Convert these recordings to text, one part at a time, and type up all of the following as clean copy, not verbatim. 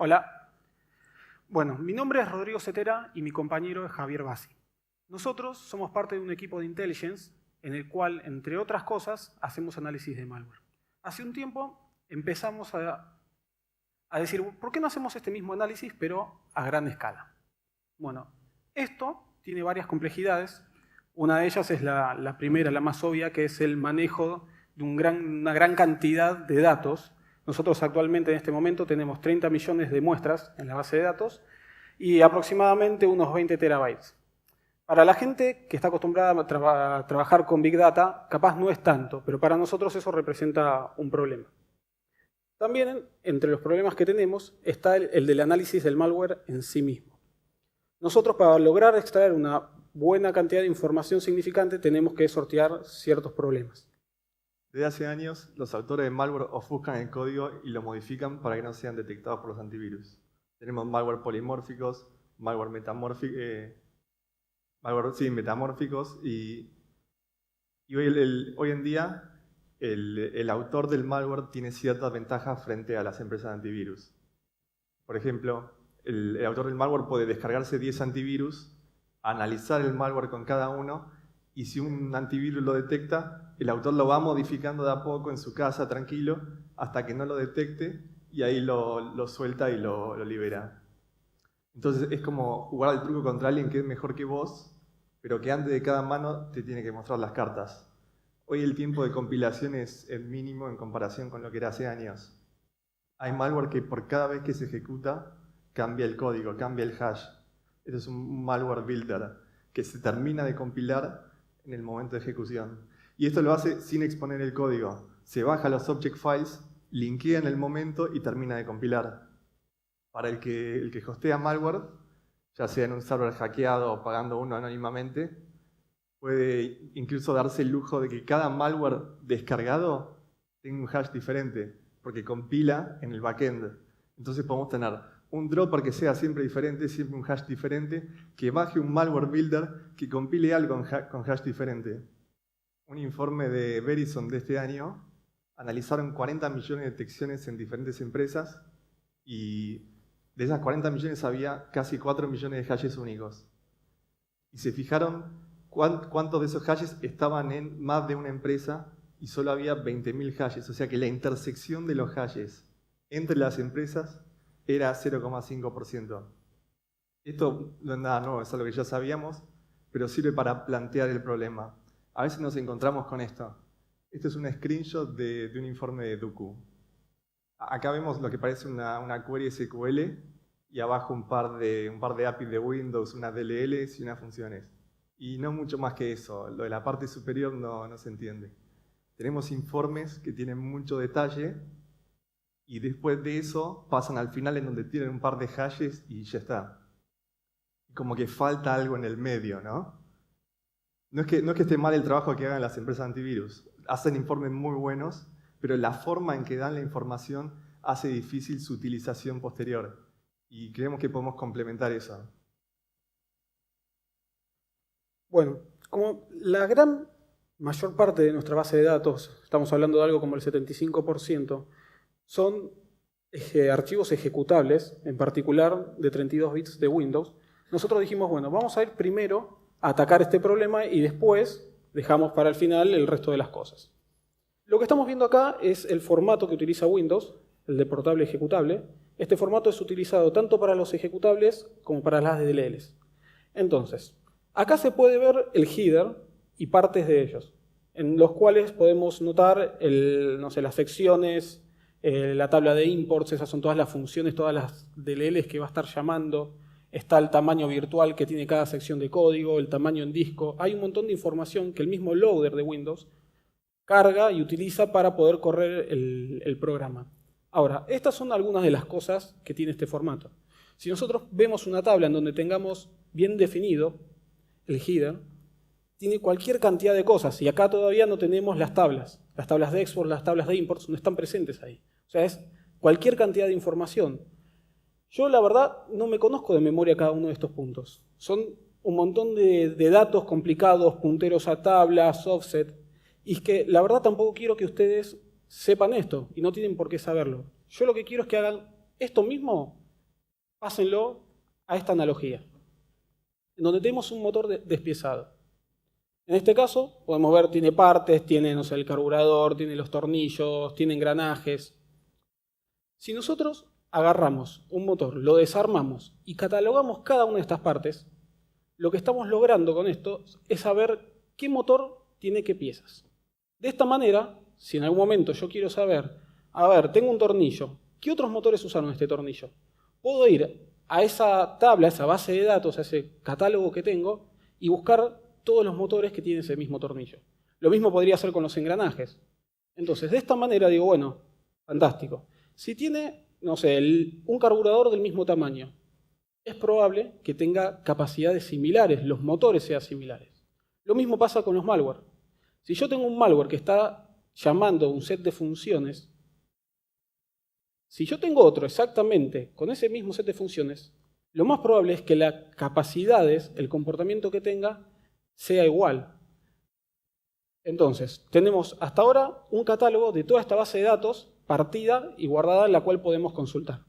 Hola. Bueno, mi nombre es Rodrigo Cetera y mi compañero es Javier Bassi. Nosotros somos parte de un equipo de intelligence en el cual, entre otras cosas, hacemos análisis de malware. Hace un tiempo empezamos a decir, ¿por qué no hacemos este mismo análisis, pero a gran escala? Bueno, esto tiene varias complejidades. Una de ellas es la primera, la más obvia, que es el manejo de una gran cantidad de datos. Nosotros actualmente en este momento tenemos 30 millones de muestras en la base de datos y aproximadamente unos 20 terabytes. Para la gente que está acostumbrada a trabajar con Big Data, capaz no es tanto, pero para nosotros eso representa un problema. También, entre los problemas que tenemos, está el del análisis del malware en sí mismo. Nosotros, para lograr extraer una buena cantidad de información significante, tenemos que sortear ciertos problemas. Desde hace años, los autores de malware ofuscan el código y lo modifican para que no sean detectados por los antivirus. Tenemos malware polimórficos, malware metamórficos y hoy en día el autor del malware tiene ciertas ventajas frente a las empresas de antivirus. Por ejemplo, el autor del malware puede descargarse 10 antivirus, analizar el malware con cada uno y si un antivirus lo detecta, el autor lo va modificando de a poco en su casa, tranquilo, hasta que no lo detecte y ahí lo suelta y lo libera. Entonces es como jugar al truco contra alguien que es mejor que vos, pero que antes de cada mano te tiene que mostrar las cartas. Hoy el tiempo de compilación es el mínimo en comparación con lo que era hace años. Hay malware que por cada vez que se ejecuta, cambia el código, cambia el hash. Esto es un malware builder que se termina de compilar en el momento de ejecución. Y esto lo hace sin exponer el código. Se baja los object files, linkea en el momento y termina de compilar. Para el que hostea malware, ya sea en un server hackeado o pagando uno anónimamente, puede incluso darse el lujo de que cada malware descargado tenga un hash diferente, porque compila en el backend. Entonces podemos tener un dropper que sea siempre diferente, siempre un hash diferente, que baje un malware builder que compile algo con hash diferente. Un informe de Verizon de este año analizaron 40 millones de detecciones en diferentes empresas y de esas 40 millones había casi 4 millones de hashes únicos. Y se fijaron cuántos de esos hashes estaban en más de una empresa y solo había 20.000 hashes. O sea que la intersección de los hashes entre las empresas era 0,5%. Esto no es nada nuevo, es algo que ya sabíamos, pero sirve para plantear el problema. A veces nos encontramos con esto. Esto es un screenshot de un informe de Duku. Acá vemos lo que parece una query SQL y abajo un par de APIs de Windows, unas DLLs y unas funciones. Y no mucho más que eso. Lo de la parte superior no se entiende. Tenemos informes que tienen mucho detalle y después de eso pasan al final en donde tienen un par de hashes y ya está. Como que falta algo en el medio, ¿no? No es que esté mal el trabajo que hagan las empresas antivirus. Hacen informes muy buenos, pero la forma en que dan la información hace difícil su utilización posterior. Y creemos que podemos complementar eso. Bueno, como la gran mayor parte de nuestra base de datos, estamos hablando de algo como el 75%, son archivos ejecutables, en particular de 32 bits de Windows, nosotros dijimos, bueno, vamos a ir primero a atacar este problema y después dejamos para el final el resto de las cosas. Lo que estamos viendo acá es el formato que utiliza Windows, el de portable ejecutable. Este formato es utilizado tanto para los ejecutables como para las DLLs. Entonces, acá se puede ver el header y partes de ellos, en los cuales podemos notar las secciones, la tabla de imports, esas son todas las funciones, todas las DLLs que va a estar llamando. Está el tamaño virtual que tiene cada sección de código, el tamaño en disco. Hay un montón de información que el mismo loader de Windows carga y utiliza para poder correr el programa. Ahora, estas son algunas de las cosas que tiene este formato. Si nosotros vemos una tabla en donde tengamos bien definido el header, tiene cualquier cantidad de cosas, y acá todavía no tenemos las tablas de export, las tablas de imports, no están presentes ahí. O sea, es cualquier cantidad de información. Yo, la verdad, no me conozco de memoria cada uno de estos puntos. Son un montón de datos complicados, punteros a tablas, offset, y es que la verdad tampoco quiero que ustedes sepan esto, y no tienen por qué saberlo. Yo lo que quiero es que hagan esto mismo, pásenlo a esta analogía, en donde tenemos un motor despiezado. En este caso, podemos ver, tiene partes, tiene, no sé, el carburador, tiene los tornillos, tiene engranajes. Si nosotros agarramos un motor, lo desarmamos y catalogamos cada una de estas partes, lo que estamos logrando con esto es saber qué motor tiene qué piezas. De esta manera, si en algún momento yo quiero saber, a ver, tengo un tornillo, ¿qué otros motores usaron este tornillo? Puedo ir a esa tabla, a esa base de datos, a ese catálogo que tengo y buscar todos los motores que tienen ese mismo tornillo. Lo mismo podría hacer con los engranajes. Entonces, de esta manera digo, bueno, fantástico. Si tiene, no sé, un carburador del mismo tamaño, es probable que tenga capacidades similares, los motores sean similares. Lo mismo pasa con los malware. Si yo tengo un malware que está llamando un set de funciones, si yo tengo otro exactamente con ese mismo set de funciones, lo más probable es que las capacidades, el comportamiento que tenga, sea igual. Entonces, tenemos hasta ahora un catálogo de toda esta base de datos partida y guardada en la cual podemos consultar.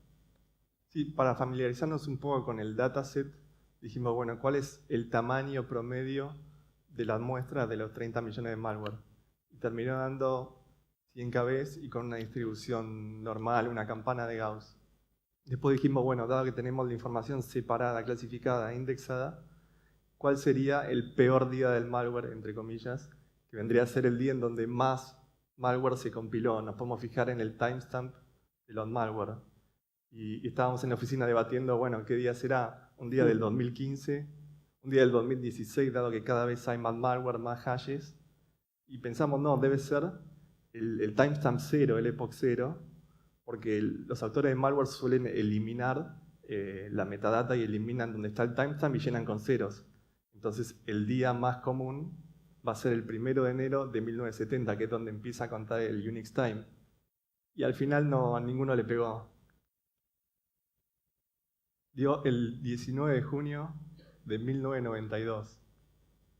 Sí, para familiarizarnos un poco con el dataset, dijimos, bueno, ¿cuál es el tamaño promedio de las muestras de los 30 millones de malware? Y terminó dando 100 kbs y con una distribución normal, una campana de Gauss. Después dijimos, bueno, dado que tenemos la información separada, clasificada, indexada, ¿cuál sería el peor día del malware, entre comillas, que vendría a ser el día en donde más malware se compiló? Nos podemos fijar en el timestamp de los malware. Y estábamos en la oficina debatiendo, bueno, ¿qué día será? ¿Un día del 2015? ¿Un día del 2016, dado que cada vez hay más malware, más hashes? Y pensamos, no, debe ser el timestamp 0, el epoch 0, porque los autores de malware suelen eliminar la metadata y eliminan donde está el timestamp y llenan con ceros. Entonces, el día más común va a ser el 1 de enero de 1970, que es donde empieza a contar el Unix Time. Y al final no, a ninguno le pegó. Dio el 19 de junio de 1992.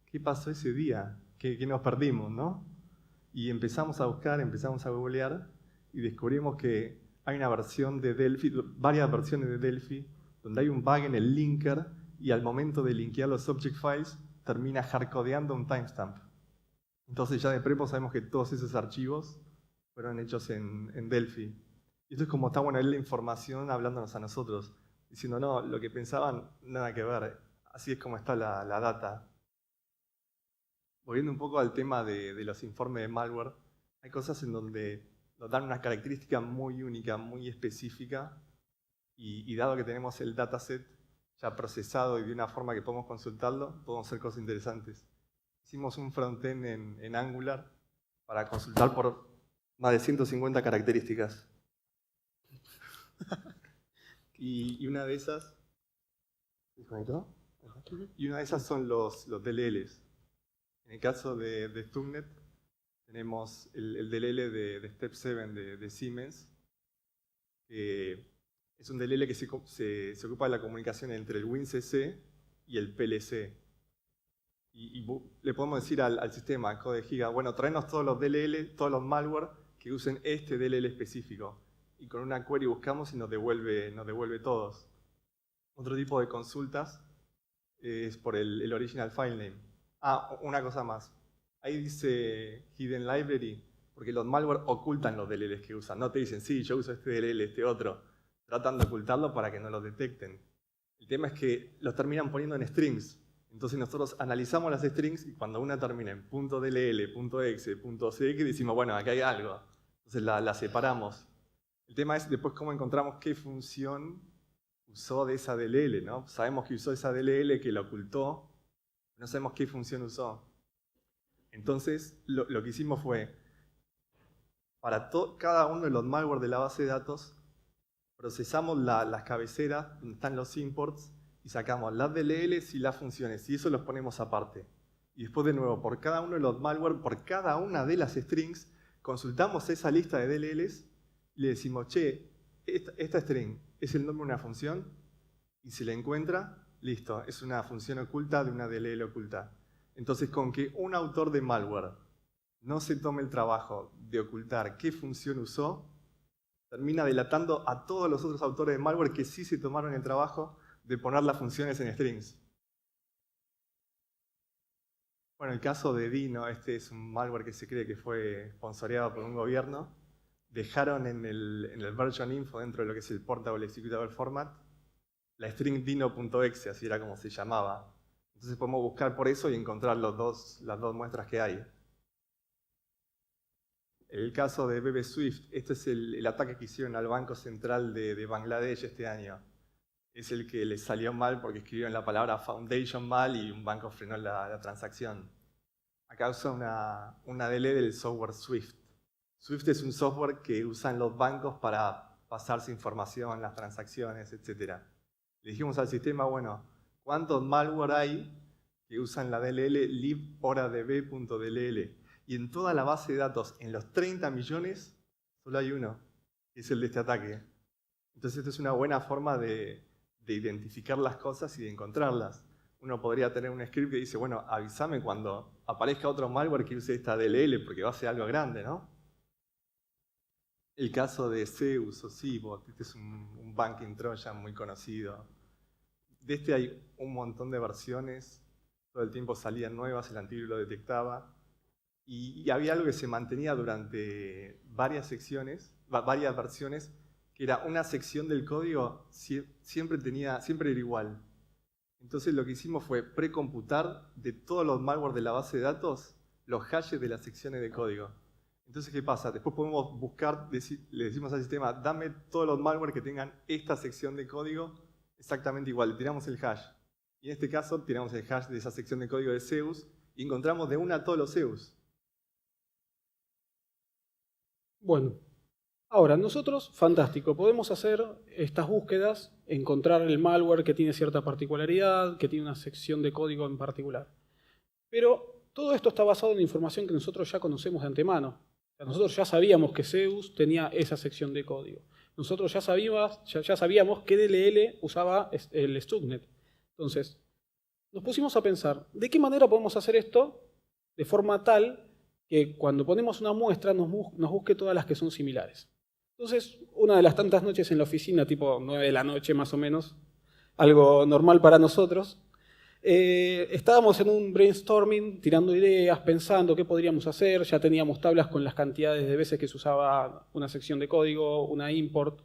¿Qué pasó ese día? ¿Qué nos perdimos, no? Y empezamos a buscar, empezamos a googlear y descubrimos que hay una versión de Delphi, varias versiones de Delphi, donde hay un bug en el linker y al momento de linkear los object files termina hardcodeando un timestamp. Entonces ya de prepo sabemos que todos esos archivos fueron hechos en Delphi. Y esto es como está bueno la información hablándonos a nosotros, diciendo no, lo que pensaban nada que ver, así es como está la data. Volviendo un poco al tema de los informes de malware, hay cosas en donde nos dan una característica muy única, muy específica, y dado que tenemos el dataset ya procesado y de una forma que podemos consultarlo, podemos hacer cosas interesantes. Hicimos un frontend en Angular para consultar por más de 150 características. y una de esas... Y una de esas son los DLLs. En el caso de Stubnet, tenemos el DLL de Step 7 de Siemens, que es un DLL que se ocupa de la comunicación entre el WinCC y el PLC. Y le podemos decir al sistema Codegiga, bueno, tráenos todos los DLL, todos los malware que usen este DLL específico. Y con una query buscamos y nos devuelve todos. Otro tipo de consultas es por el original file name. Ah, una cosa más. Ahí dice Hidden Library, porque los malware ocultan los DLLs que usan. No te dicen, sí, yo uso este DLL, este otro. Tratan de ocultarlo para que no los detecten. El tema es que los terminan poniendo en strings. Entonces nosotros analizamos las strings y cuando una termina en .dll, .exe, .cx, decimos, bueno, aquí hay algo. Entonces la separamos. El tema es después cómo encontramos qué función usó de esa DLL, ¿no? Sabemos que usó esa DLL, que la ocultó, no sabemos qué función usó. Entonces, lo que hicimos fue, para cada uno de los malware de la base de datos, procesamos las cabeceras donde están los imports y sacamos las DLLs y las funciones, y eso los ponemos aparte. Y después de nuevo, por cada uno de los malware, por cada una de las strings, consultamos esa lista de DLLs y le decimos, che, esta string es el nombre de una función, y si la encuentra, listo, es una función oculta de una DLL oculta. Entonces, con que un autor de malware no se tome el trabajo de ocultar qué función usó, termina delatando a todos los otros autores de malware que sí se tomaron el trabajo de poner las funciones en strings. Bueno, el caso de Dino, este es un malware que se cree que fue sponsoreado por un gobierno. Dejaron en el version info, dentro de lo que es el portable executable format, la string dino.exe, así era como se llamaba. Entonces podemos buscar por eso y encontrar las dos muestras que hay. El caso de BB Swift, este es el ataque que hicieron al Banco Central de Bangladesh este año. Es el que les salió mal porque escribieron la palabra foundation mal y un banco frenó la transacción. Acá usa una DLL del software Swift. Swift es un software que usan los bancos para pasarse información, las transacciones, etc. Le dijimos al sistema, bueno, ¿cuántos malware hay que usan la DLL libhoradb.dll? Y en toda la base de datos, en los 30 millones, solo hay uno, que es el de este ataque. Entonces esto es una buena forma de identificar las cosas y de encontrarlas. Uno podría tener un script que dice, bueno, avísame cuando aparezca otro malware que use esta DLL, porque va a ser algo grande, ¿no? El caso de Zeus o Seabot, este es un banking trojan muy conocido. De este hay un montón de versiones, todo el tiempo salían nuevas, el antivirus lo detectaba. Y había algo que se mantenía durante varias versiones, que era una sección del código siempre era igual. Entonces lo que hicimos fue precomputar de todos los malware de la base de datos los hashes de las secciones de código. Entonces, ¿qué pasa? Después podemos buscar, le decimos al sistema, dame todos los malware que tengan esta sección de código exactamente igual. Le tiramos el hash. Y en este caso, tiramos el hash de esa sección de código de Zeus y encontramos de una a todos los Zeus. Bueno, ahora nosotros, fantástico, podemos hacer estas búsquedas, encontrar el malware que tiene cierta particularidad, que tiene una sección de código en particular. Pero todo esto está basado en información que nosotros ya conocemos de antemano. O sea, nosotros ya sabíamos que Zeus tenía esa sección de código. Nosotros ya sabíamos que DLL usaba el Stuxnet. Entonces, nos pusimos a pensar, ¿de qué manera podemos hacer esto de forma tal que cuando ponemos una muestra nos busque todas las que son similares? Entonces, una de las tantas noches en la oficina, tipo 9 de la noche más o menos, algo normal para nosotros, estábamos en un brainstorming, tirando ideas, pensando qué podríamos hacer. Ya teníamos tablas con las cantidades de veces que se usaba una sección de código, una import.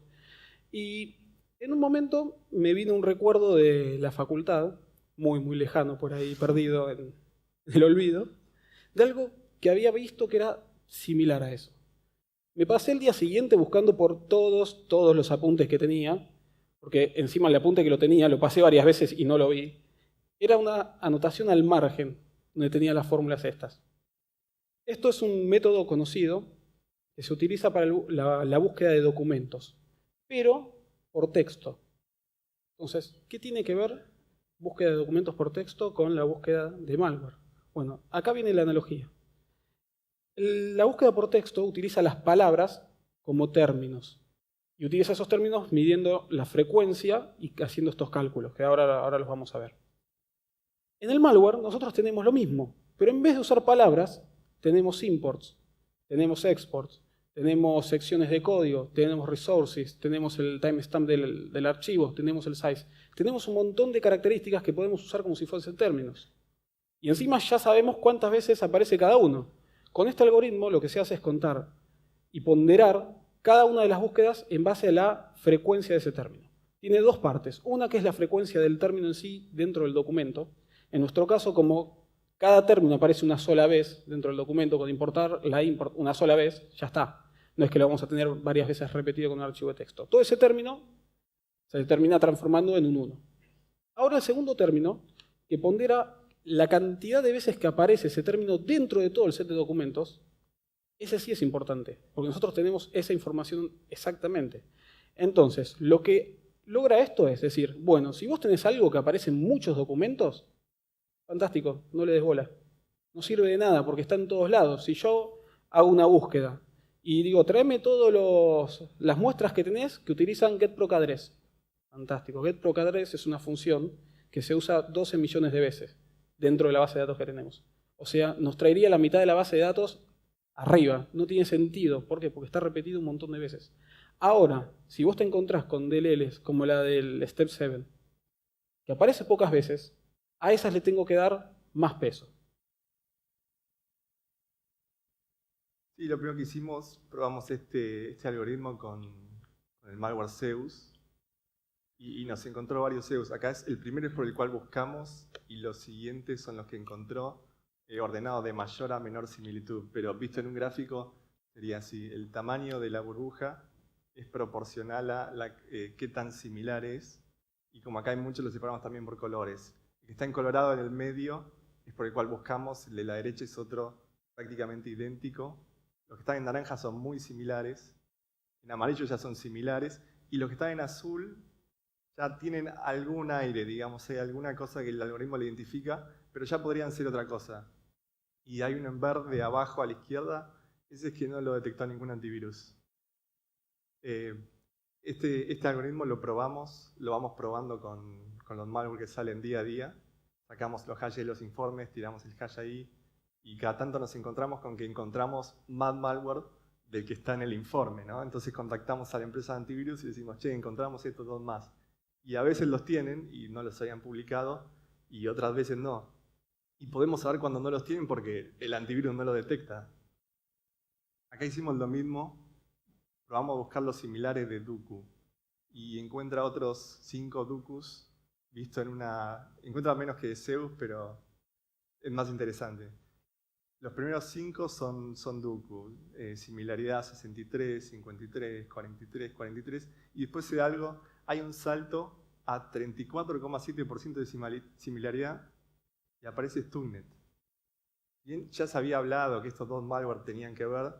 Y en un momento me vino un recuerdo de la facultad, muy, muy lejano por ahí, perdido en el olvido, de algo que había visto que era similar a eso. Me pasé el día siguiente buscando por todos los apuntes que tenía, porque encima el apunte que lo tenía lo pasé varias veces y no lo vi. Era una anotación al margen, donde tenía las fórmulas estas. Esto es un método conocido que se utiliza para la búsqueda de documentos, pero por texto. Entonces, ¿qué tiene que ver búsqueda de documentos por texto con la búsqueda de malware? Bueno, acá viene la analogía. La búsqueda por texto utiliza las palabras como términos. Y utiliza esos términos midiendo la frecuencia y haciendo estos cálculos, que ahora los vamos a ver. En el malware nosotros tenemos lo mismo, pero en vez de usar palabras, tenemos imports, tenemos exports, tenemos secciones de código, tenemos resources, tenemos el timestamp del archivo, tenemos el size. Tenemos un montón de características que podemos usar como si fuesen términos. Y encima ya sabemos cuántas veces aparece cada uno. Con este algoritmo lo que se hace es contar y ponderar cada una de las búsquedas en base a la frecuencia de ese término. Tiene dos partes. Una que es la frecuencia del término en sí dentro del documento. En nuestro caso, como cada término aparece una sola vez dentro del documento, con importar la import una sola vez, ya está. No es que lo vamos a tener varias veces repetido con un archivo de texto. Todo ese término se termina transformando en un 1. Ahora el segundo término, que pondera la cantidad de veces que aparece ese término dentro de todo el set de documentos, ese sí es importante, porque nosotros tenemos esa información exactamente. Entonces, lo que logra esto es decir, bueno, si vos tenés algo que aparece en muchos documentos, fantástico, no le des bola. No sirve de nada porque está en todos lados. Si yo hago una búsqueda y digo, tráeme todas las muestras que tenés que utilizan getProcAddress. Fantástico. GetProcAddress es una función que se usa 12 millones de veces dentro de la base de datos que tenemos. O sea, nos traería la mitad de la base de datos arriba. No tiene sentido. ¿Por qué? Porque está repetido un montón de veces. Ahora, si vos te encontrás con DLLs como la del Step 7, que aparece pocas veces, a esas le tengo que dar más peso. Sí, lo primero que hicimos, probamos este algoritmo con el malware Zeus y nos encontró varios Zeus. Acá el primero es por el cual buscamos y los siguientes son los que encontró ordenados de mayor a menor similitud. Pero visto en un gráfico sería así, el tamaño de la burbuja es proporcional a qué tan similar es. Y como acá hay muchos, lo separamos también por colores. El que está en colorado en el medio es por el cual buscamos, el de la derecha es otro prácticamente idéntico. Los que están en naranja son muy similares, en amarillo ya son similares, y los que están en azul ya tienen algún aire, digamos, hay alguna cosa que el algoritmo le identifica, pero ya podrían ser otra cosa. Y hay uno en verde abajo a la izquierda, ese es que no lo detectó ningún antivirus. Este algoritmo lo vamos probando con los malware que salen día a día. Sacamos los hashes de los informes, tiramos el hash ahí, y cada tanto nos encontramos con que encontramos más malware del que está en el informe, ¿no? Entonces contactamos a la empresa de antivirus y decimos, che, encontramos estos dos más. Y a veces los tienen y no los habían publicado, y otras veces no. Y podemos saber cuando no los tienen porque el antivirus no lo detecta. Acá hicimos lo mismo, probamos a buscar los similares de Duku, y encuentra otros 5 Dukus, visto en encuentra menos que Zeus, pero es más interesante. Los primeros 5 son Duku, similaridad 63, 53, 43, 43, y después se da algo, hay un salto a 34,7% de similaridad y aparece Stuxnet. Bien, ya se había hablado que estos dos malware tenían que ver.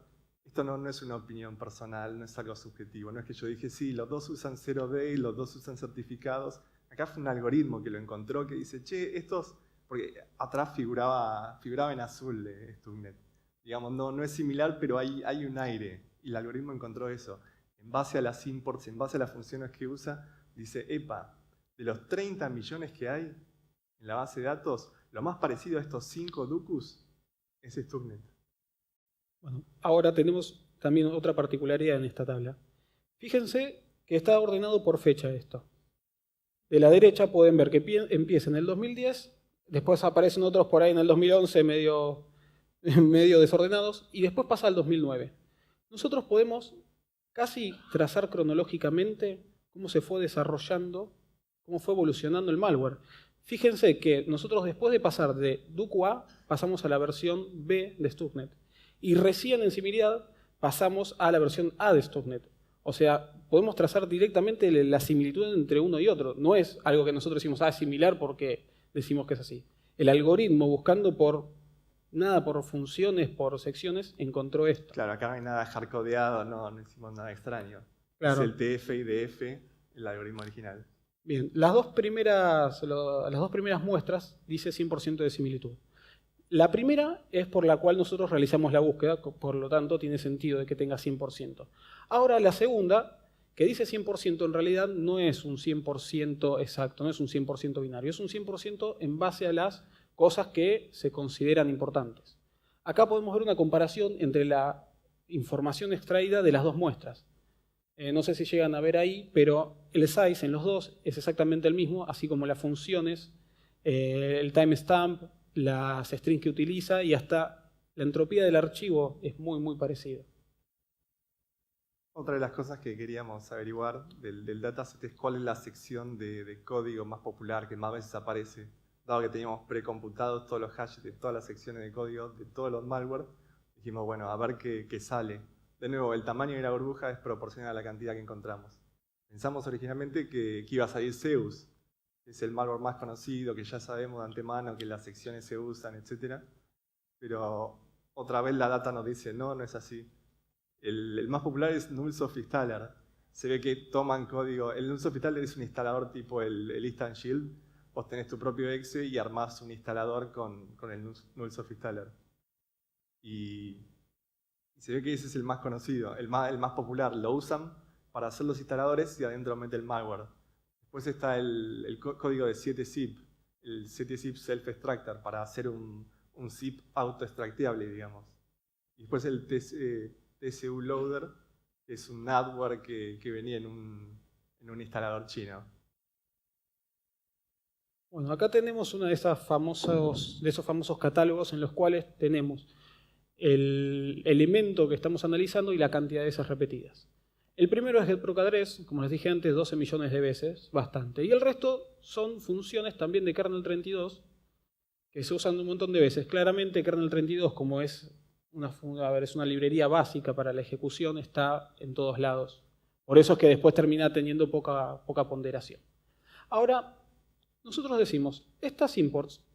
Esto no es una opinión personal, no es algo subjetivo, no es que yo dije, sí, los dos usan 0D y los dos usan certificados. Acá fue un algoritmo que lo encontró que dice, che, estos... Porque atrás figuraba en azul Stuxnet. Digamos, no es similar, pero hay un aire. Y el algoritmo encontró eso. En base a las imports, en base a las funciones que usa, dice, epa, de los 30 millones que hay en la base de datos, lo más parecido a estos 5 Dukus es Stuxnet. Bueno, ahora tenemos también otra particularidad en esta tabla. Fíjense que está ordenado por fecha esto. De la derecha pueden ver que empieza en el 2010, después aparecen otros por ahí en el 2011 medio desordenados, y después pasa al 2009. Nosotros podemos casi trazar cronológicamente cómo se fue desarrollando, cómo fue evolucionando el malware. Fíjense que nosotros después de pasar de Duku A, pasamos a la versión B de Stuxnet. Y recién en similaridad pasamos a la versión A de Stuxnet. O sea, podemos trazar directamente la similitud entre uno y otro. No es algo que nosotros decimos, es similar porque decimos que es así. El algoritmo, buscando por funciones, por secciones, encontró esto. Claro, acá no hay nada hardcodeado, no hicimos nada extraño. Claro. Es el TF y DF, el algoritmo original. Bien, las dos primeras muestras dice 100% de similitud. La primera es por la cual nosotros realizamos la búsqueda, por lo tanto tiene sentido de que tenga 100%. Ahora la segunda, que dice 100%, en realidad no es un 100% exacto, no es un 100% binario, es un 100% en base a las cosas que se consideran importantes. Acá podemos ver una comparación entre la información extraída de las dos muestras. No sé si llegan a ver ahí, pero el size en los dos es exactamente el mismo, así como las funciones, el timestamp, las strings que utiliza y hasta la entropía del archivo es muy parecido. Otra de las cosas que queríamos averiguar del dataset es cuál es la sección de código más popular que más veces aparece. Dado que teníamos precomputados todos los hashes de todas las secciones de código de todos los malware, dijimos, bueno, a ver qué sale. De nuevo, el tamaño de la burbuja es proporcional a la cantidad que encontramos. Pensamos originalmente que iba a salir Zeus, que es el malware más conocido, que ya sabemos de antemano que las secciones se usan, etc. Pero otra vez la data nos dice, no es así. El más popular es Nullsoft Installer. Se ve que toman código. El Nullsoft Installer es un instalador tipo el Instant Shield. Vos tenés tu propio exe y armás un instalador con el Nullsoft Installer. Y se ve que ese es el más conocido, el más popular. Lo usan para hacer los instaladores y adentro mete el malware. Después está el código de 7-zip, el 7-zip self-extractor, para hacer un zip auto-extractable, digamos. Y después el TSU loader, es un adware que venía en un instalador chino. Bueno, acá tenemos uno de esos famosos catálogos en los cuales tenemos el elemento que estamos analizando y la cantidad de veces repetidas. El primero es getProc_address, como les dije antes, 12 millones de veces, bastante. Y el resto son funciones también de kernel 32 que se usan un montón de veces. Claramente kernel 32, como es una librería básica para la ejecución, está en todos lados. Por eso es que después termina teniendo poca ponderación. Ahora, nosotros decimos, estas imports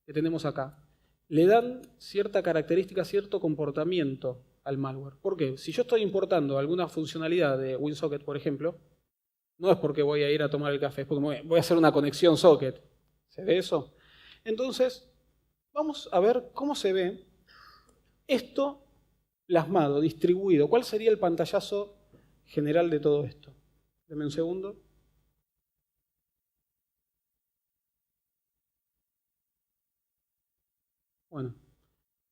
que tenemos acá, le dan cierta característica, cierto comportamiento al malware. ¿Por qué? Si yo estoy importando alguna funcionalidad de WinSocket, por ejemplo, no es porque voy a ir a tomar el café, es porque voy a hacer una conexión socket. ¿Se ve eso? Entonces, vamos a ver cómo se ve esto plasmado, distribuido. ¿Cuál sería el pantallazo general de todo esto? Deme un segundo. Bueno,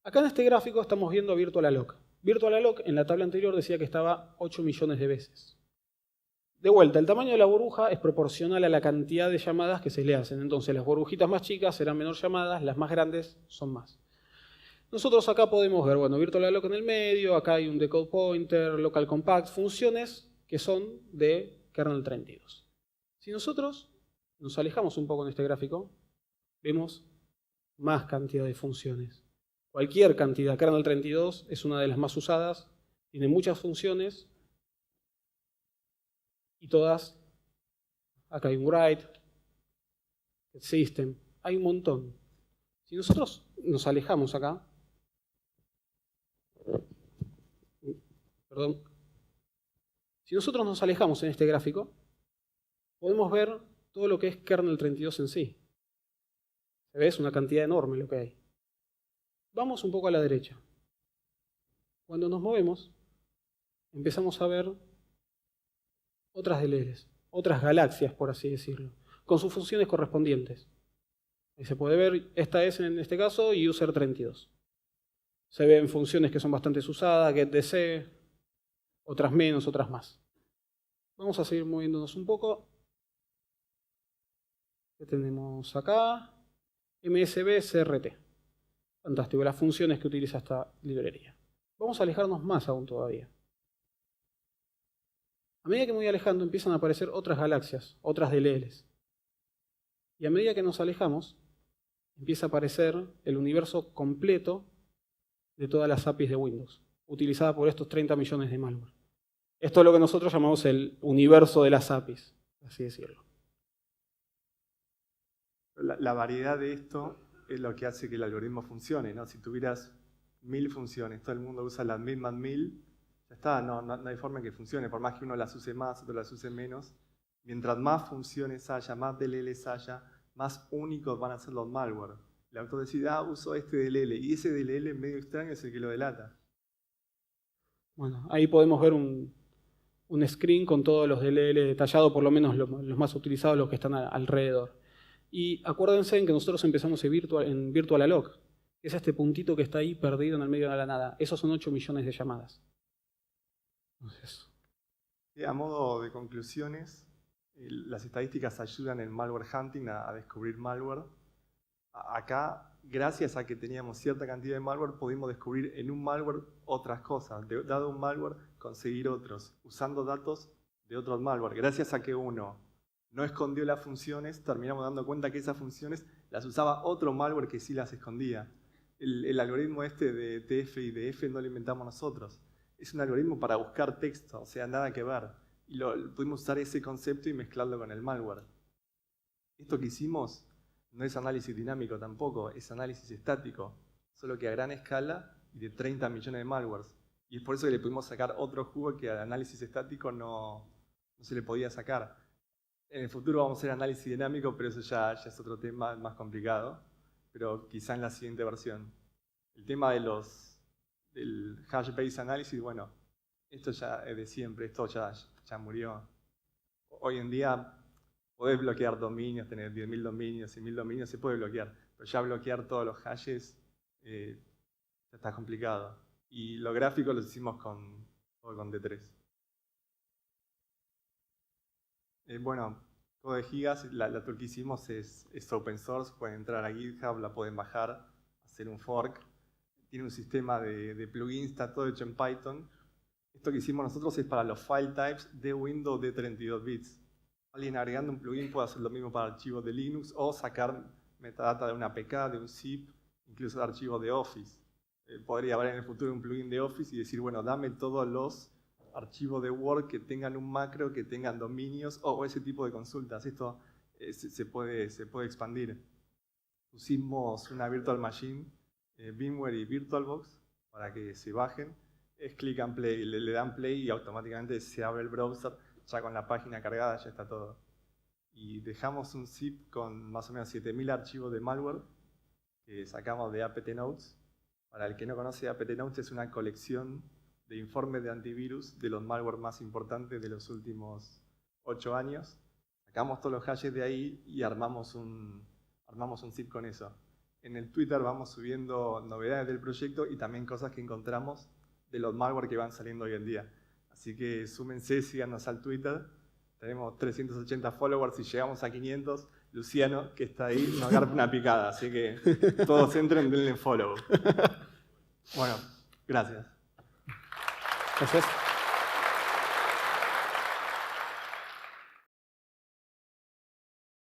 acá en este gráfico estamos viendo a VirtualAloc. VirtualAloc en la tabla anterior decía que estaba 8 millones de veces. De vuelta, el tamaño de la burbuja es proporcional a la cantidad de llamadas que se le hacen. Entonces las burbujitas más chicas serán menor llamadas, las más grandes son más. Nosotros acá podemos ver, bueno, VirtualAloc en el medio, acá hay un decode pointer, local compact, funciones que son de kernel 32. Si nosotros nos alejamos un poco en este gráfico, vemos más cantidad de funciones. Cualquier cantidad. Kernel 32 es una de las más usadas, tiene muchas funciones y todas, acá hay un write, system, hay un montón. Si nosotros nos alejamos acá, perdón, si nosotros nos alejamos en este gráfico, podemos ver todo lo que es kernel 32 en sí. ¿Se ve? Es una cantidad enorme lo que hay. Vamos un poco a la derecha. Cuando nos movemos, empezamos a ver otras DLLs, otras galaxias, por así decirlo, con sus funciones correspondientes. Ahí se puede ver, esta es en este caso user 32. Se ven funciones que son bastante usadas, getDC, otras menos, otras más. Vamos a seguir moviéndonos un poco. ¿Qué tenemos acá? MSB CRT. Fantástico, las funciones que utiliza esta librería. Vamos a alejarnos más aún todavía. A medida que me voy alejando empiezan a aparecer otras galaxias, otras DLLs. Y a medida que nos alejamos, empieza a aparecer el universo completo de todas las APIs de Windows, utilizada por estos 30 millones de malware. Esto es lo que nosotros llamamos el universo de las APIs, así decirlo. La variedad de esto es lo que hace que el algoritmo funcione, ¿no? Si tuvieras 1000 funciones, todo el mundo usa las mismas 1000, ya está, no hay forma en que funcione, por más que uno las use más, otro las use menos. Mientras más funciones haya, más DLLs haya, más únicos van a ser los malware. El autor decide, uso este DLL, y ese DLL medio extraño es el que lo delata. Bueno, ahí podemos ver un screen con todos los DLL detallados, por lo menos los más utilizados, los que están alrededor. Y acuérdense en que nosotros empezamos en VirtualAloc, que es este puntito que está ahí perdido en el medio de la nada. Esos son 8 millones de llamadas. Entonces, a modo de conclusiones, las estadísticas ayudan en malware hunting a descubrir malware. Acá, gracias a que teníamos cierta cantidad de malware, pudimos descubrir en un malware otras cosas. Dado un malware, conseguir otros, usando datos de otros malware. Gracias a que uno no escondió las funciones, terminamos dando cuenta que esas funciones las usaba otro malware que sí las escondía. El algoritmo este de TF y DF no lo inventamos nosotros. Es un algoritmo para buscar texto, o sea, nada que ver. Y pudimos usar ese concepto y mezclarlo con el malware. Esto que hicimos no es análisis dinámico tampoco, es análisis estático, solo que a gran escala y de 30 millones de malwares. Y es por eso que le pudimos sacar otro jugo que al análisis estático no se le podía sacar. En el futuro vamos a hacer análisis dinámico, pero eso ya es otro tema más complicado, pero quizá en la siguiente versión. El tema del hash-based analysis, bueno, esto ya es de siempre, esto ya murió. Hoy en día podés bloquear dominios, tener 10.000 dominios, 100.000 dominios, se puede bloquear, pero ya bloquear todos los hashes ya está complicado. Y lo gráfico lo hicimos con D3. Bueno, Code Gigas, la tool que hicimos es open source, pueden entrar a GitHub, la pueden bajar, hacer un fork. Tiene un sistema de plugins, está todo hecho en Python. Esto que hicimos nosotros es para los file types de Windows de 32 bits. Alguien agregando un plugin puede hacer lo mismo para archivos de Linux o sacar metadata de una APK, de un zip, incluso de archivos de Office. Podría haber en el futuro un plugin de Office y decir, bueno, dame todos los archivos de Word que tengan un macro, que tengan dominios o ese tipo de consultas. Esto se puede expandir. Pusimos una virtual machine, VMware y VirtualBox, para que se bajen. Es click and play, le dan play y automáticamente se abre el browser, ya con la página cargada, ya está todo. Y dejamos un zip con más o menos 7000 archivos de malware que sacamos de apt notes. Para el que no conoce, apt notes es una colección de informes de antivirus de los malware más importantes de los últimos 8 años. Sacamos todos los hashes de ahí y armamos un zip con eso. En el Twitter vamos subiendo novedades del proyecto y también cosas que encontramos de los malware que van saliendo hoy en día. Así que súmense, síganos al Twitter. Tenemos 380 followers y llegamos a 500. Luciano, que está ahí, nos agarra una picada. Así que todos entren, denle follow. Bueno, gracias. Gracias.